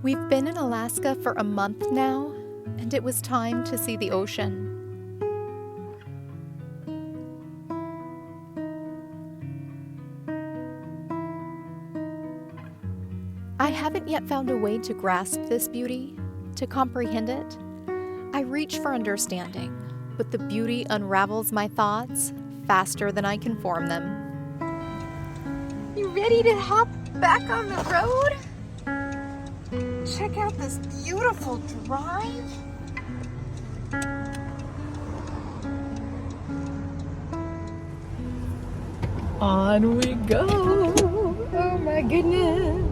We've been in Alaska for a month now, and it was time to see the ocean. I haven't yet found a way to grasp this beauty, to comprehend it. I reach for understanding, but the beauty unravels my thoughts faster than I can form them. You ready to hop back on the road? Check out this beautiful drive. On we go. Oh my goodness.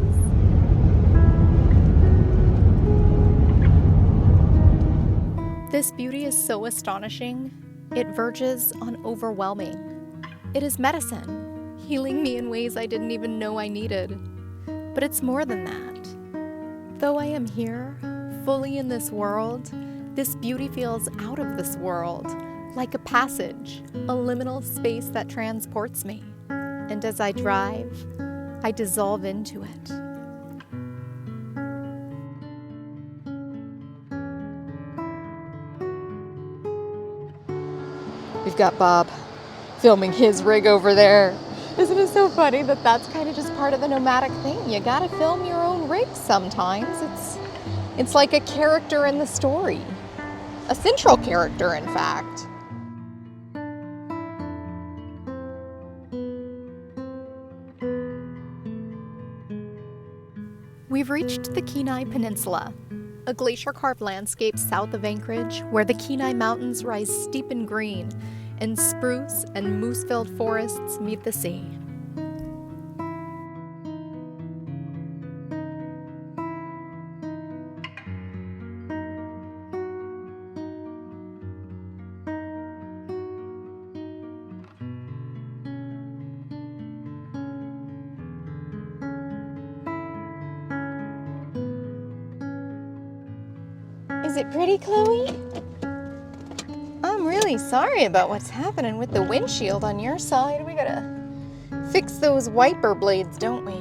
This beauty is so astonishing, it verges on overwhelming. It is medicine, healing me in ways I didn't even know I needed. But it's more than that. Though I am here, fully in this world, this beauty feels out of this world, like a passage, a liminal space that transports me. And as I drive, I dissolve into it. We've got Bob filming his rig over there. Isn't it so funny that that's kind of just part of the nomadic thing? You gotta film your own rig sometimes. It's like a character in the story. A central character, in fact. We've reached the Kenai Peninsula, a glacier-carved landscape south of Anchorage where the Kenai Mountains rise steep and green, and spruce and moose-filled forests meet the sea. Is it pretty, Chloe? I'm really sorry about what's happening with the windshield on your side. We gotta fix those wiper blades, don't we?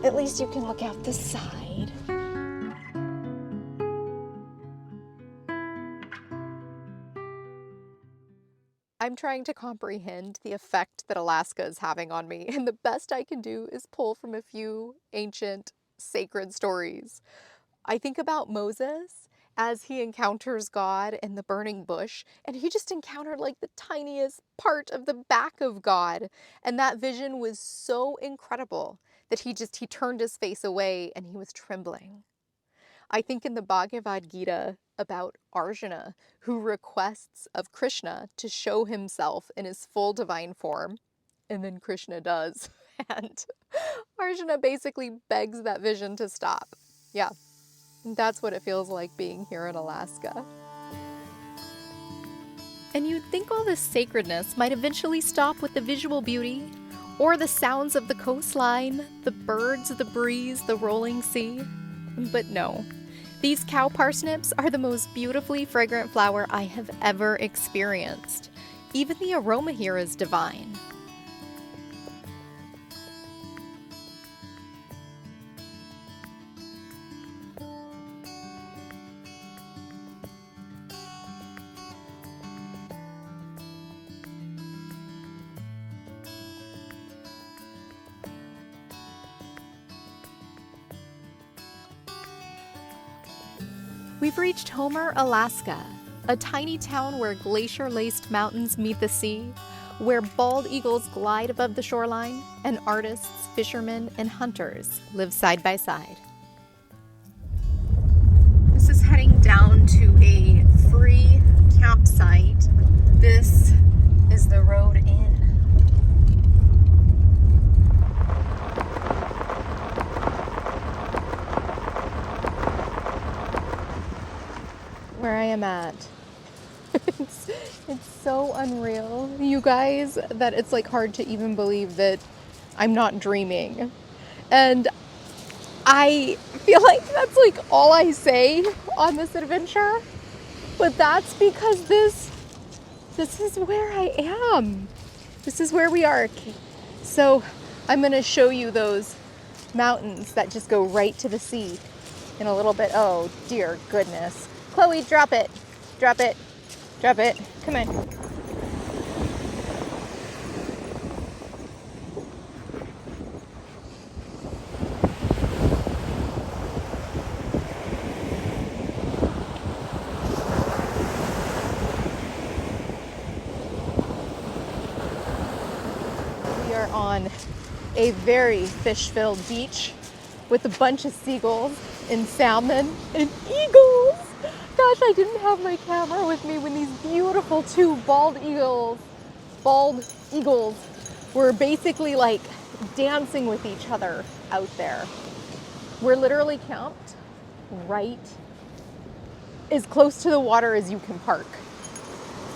At least you can look out the side. I'm trying to comprehend the effect that Alaska is having on me, and the best I can do is pull from a few ancient, sacred stories. I think about Moses as he encounters God in the burning bush, and he just encountered like the tiniest part of the back of God. And that vision was so incredible that he turned his face away and he was trembling. I think in the Bhagavad Gita about Arjuna, who requests of Krishna to show himself in his full divine form, and then Krishna does. And Arjuna basically begs that vision to stop. Yeah. That's what it feels like being here in Alaska. And you'd think all this sacredness might eventually stop with the visual beauty, or the sounds of the coastline, the birds, the breeze, the rolling sea. But no, these cow parsnips are the most beautifully fragrant flower I have ever experienced. Even the aroma here is divine. We've reached Homer, Alaska, a tiny town where glacier-laced mountains meet the sea, where bald eagles glide above the shoreline, and artists, fishermen, and hunters live side by side. This is heading down to a free campsite. This is the road in. Where I am at. It's so unreal, you guys, that it's like hard to even believe that I'm not dreaming. And I feel like that's like all I say on this adventure, but that's because this is where I am. This is where we are. So I'm gonna show you those mountains that just go right to the sea in a little bit. Oh, dear goodness. Chloe, drop it. Drop it. Drop it. Come on. We are on a very fish-filled beach with a bunch of seagulls and salmon and eagles. Gosh, I didn't have my camera with me when these beautiful two bald eagles were basically like dancing with each other out there. We're literally camped right as close to the water as you can park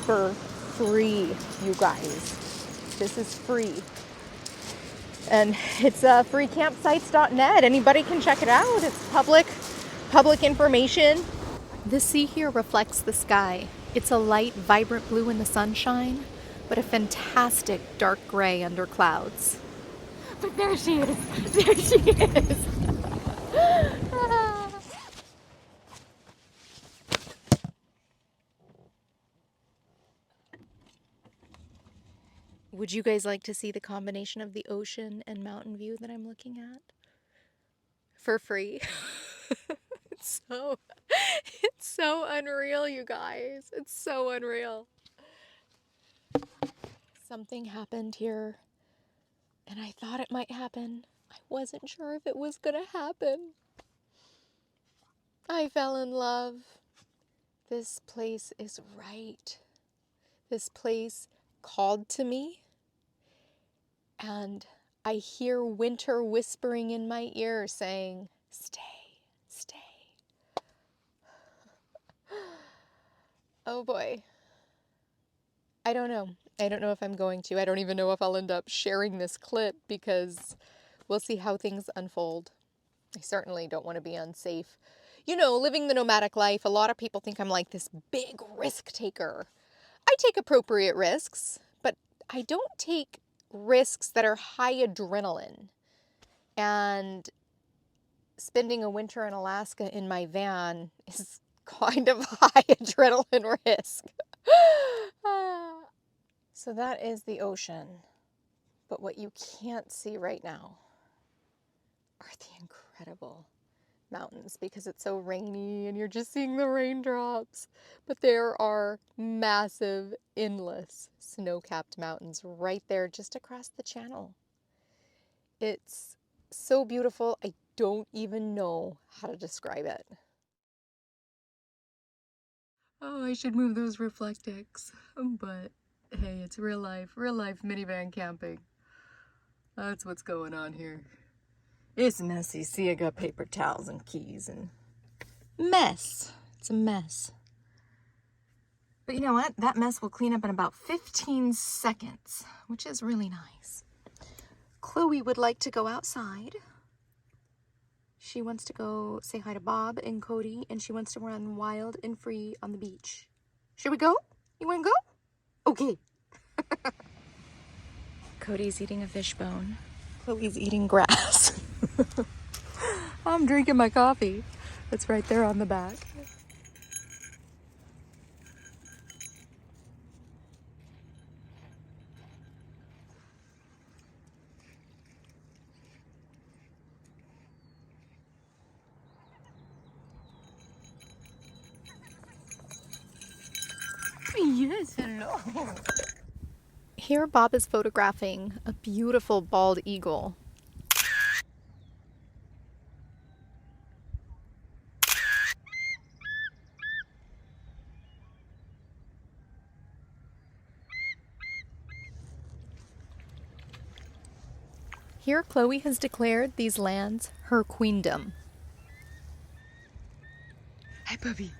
for free, you guys. This is free. And it's freecampsites.net. Anybody can check it out. It's public information. The sea here reflects the sky. It's a light, vibrant blue in the sunshine, but a fantastic dark gray under clouds. But there she is. There she is. Would you guys like to see the combination of the ocean and mountain view that I'm looking at? For free. It's so unreal, you guys. It's so unreal. Something happened here, and I thought it might happen. I wasn't sure if it was gonna happen. I fell in love. This place is right. This place called to me, and I hear winter whispering in my ear saying, stay, stay. Oh boy. I don't know. I don't know if I'm going to. I don't even know if I'll end up sharing this clip because we'll see how things unfold. I certainly don't want to be unsafe. You know, living the nomadic life, a lot of people think I'm like this big risk taker. I take appropriate risks, but I don't take risks that are high adrenaline. And spending a winter in Alaska in my van is kind of high adrenaline risk. So that is the ocean. But what you can't see right now are the incredible mountains because it's so rainy and you're just seeing the raindrops. But there are massive, endless, snow-capped mountains right there just across the channel. It's so beautiful, I don't even know how to describe it. Oh, I should move those reflectics, but hey, it's real life minivan camping. That's what's going on here. It's messy. See, I got paper towels and keys and mess. It's a mess. But you know what? That mess will clean up in about 15 seconds, which is really nice. Chloe would like to go outside. She wants to go say hi to Bob and Cody, and she wants to run wild and free on the beach. Should we go? You want to go? Okay. Cody's eating a fish bone. Chloe's eating grass. I'm drinking my coffee. It's right there on the back. Yes, hello. Here Bob is photographing a beautiful bald eagle. Here Chloe has declared these lands her queendom. Hi, puppy.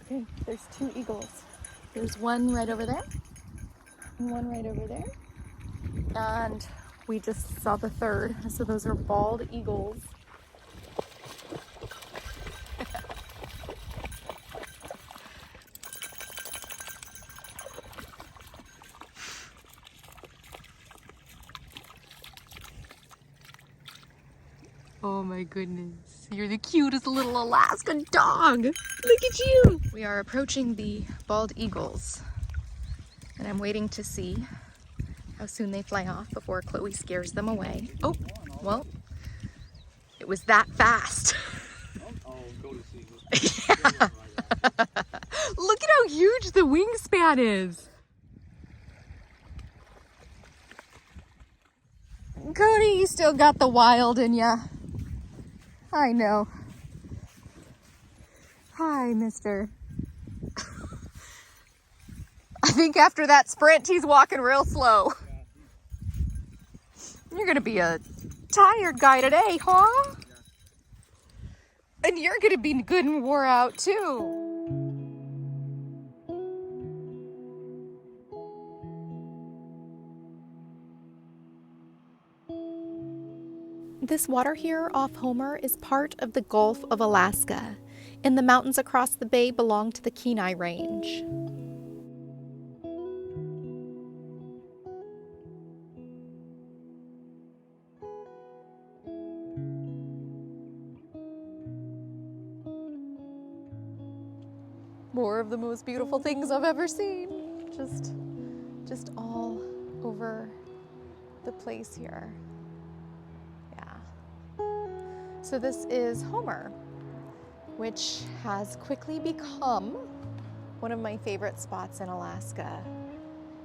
Okay, there's two eagles. There's one right over there and one right over there. And we just saw the third. So those are bald eagles. Oh my goodness, you're the cutest little Alaska dog. Look at you. We are approaching the bald eagles, and I'm waiting to see how soon they fly off before Chloe scares them away. Oh, well, it was that fast. Yeah. Look at how huge the wingspan is. Cody, you still got the wild in ya. I know. Hi, mister. I think after that sprint, he's walking real slow. You're gonna be a tired guy today, huh? And you're gonna be good and wore out too. This water here off Homer is part of the Gulf of Alaska, and the mountains across the bay belong to the Kenai Range. More of the most beautiful things I've ever seen. Just all over the place here. So this is Homer, which has quickly become one of my favorite spots in Alaska.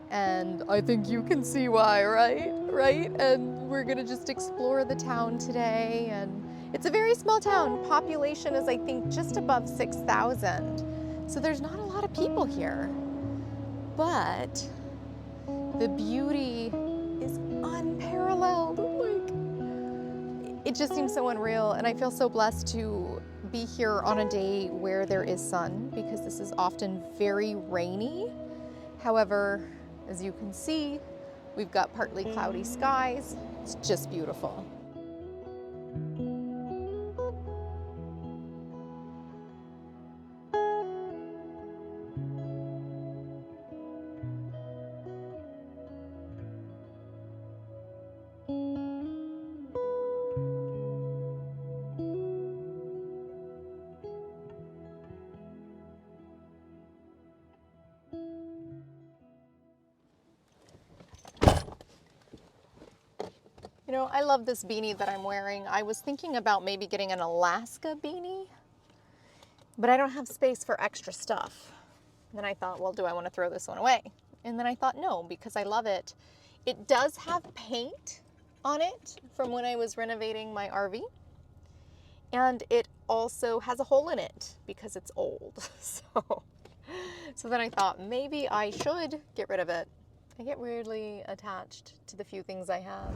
And I think you can see why, right? And we're gonna just explore the town today. And it's a very small town. Population is, I think, just above 6,000. So there's not a lot of people here. But the beauty is unparalleled. It just seems so unreal, and I feel so blessed to be here on a day where there is sun, because this is often very rainy. However, as you can see, we've got partly cloudy skies. It's just beautiful. You know, I love this beanie that I'm wearing. I was thinking about maybe getting an Alaska beanie, but I don't have space for extra stuff. And then I thought, well, do I want to throw this one away? And then I thought, no, because I love it. It does have paint on it from when I was renovating my RV. And it also has a hole in it because it's old. So then I thought maybe I should get rid of it. I get weirdly attached to the few things I have.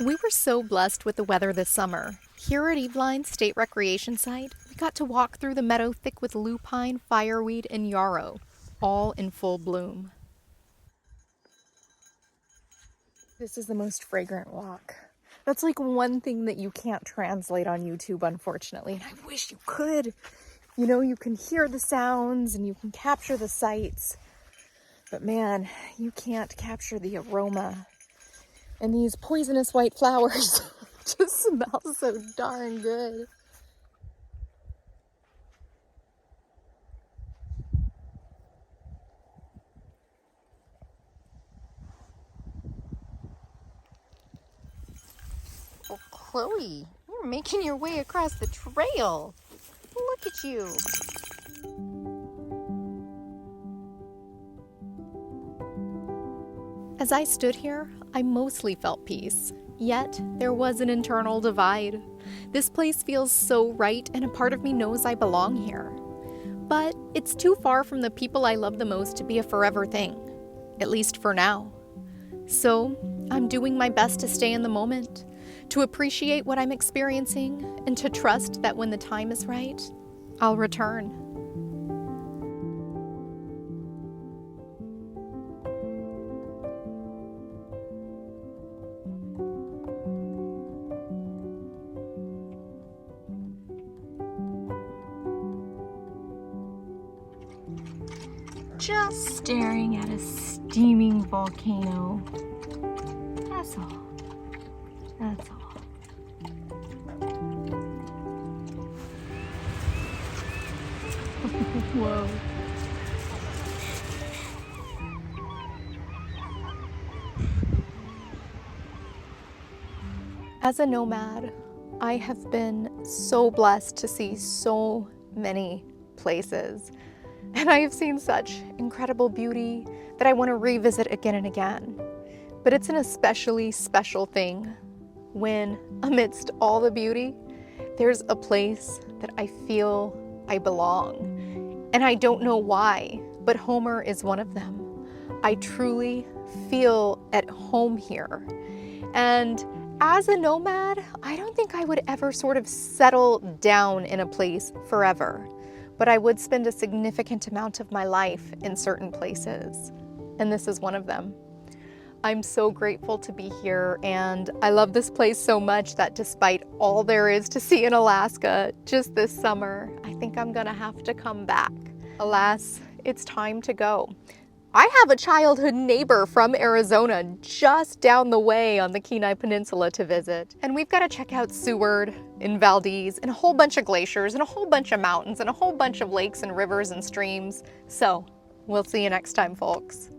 We were so blessed with the weather this summer. Here at Eveline State Recreation Site, we got to walk through the meadow thick with lupine, fireweed, and yarrow, all in full bloom. This is the most fragrant walk. That's like one thing that you can't translate on YouTube, unfortunately, and I wish you could. You know, you can hear the sounds and you can capture the sights, but man, you can't capture the aroma. And these poisonous white flowers just smell so darn good. Oh, Chloe, you're making your way across the trail. Look at you. As I stood here, I mostly felt peace. Yet, there was an internal divide. This place feels so right, and a part of me knows I belong here. But it's too far from the people I love the most to be a forever thing. At least for now. So, I'm doing my best to stay in the moment, to appreciate what I'm experiencing, and to trust that when the time is right, I'll return. just staring at a steaming volcano. That's all. That's all. Whoa. As a nomad, I have been so blessed to see so many places. And I have seen such incredible beauty that I want to revisit again and again. But it's an especially special thing when, amidst all the beauty, there's a place that I feel I belong. And I don't know why, but Homer is one of them. I truly feel at home here. And as a nomad, I don't think I would ever sort of settle down in a place forever, but I would spend a significant amount of my life in certain places, and this is one of them. I'm so grateful to be here, and I love this place so much that despite all there is to see in Alaska just this summer, I think I'm gonna have to come back. Alas, it's time to go. I have a childhood neighbor from Arizona just down the way on the Kenai Peninsula to visit. And we've got to check out Seward and Valdez and a whole bunch of glaciers and a whole bunch of mountains and a whole bunch of lakes and rivers and streams. So we'll see you next time, folks.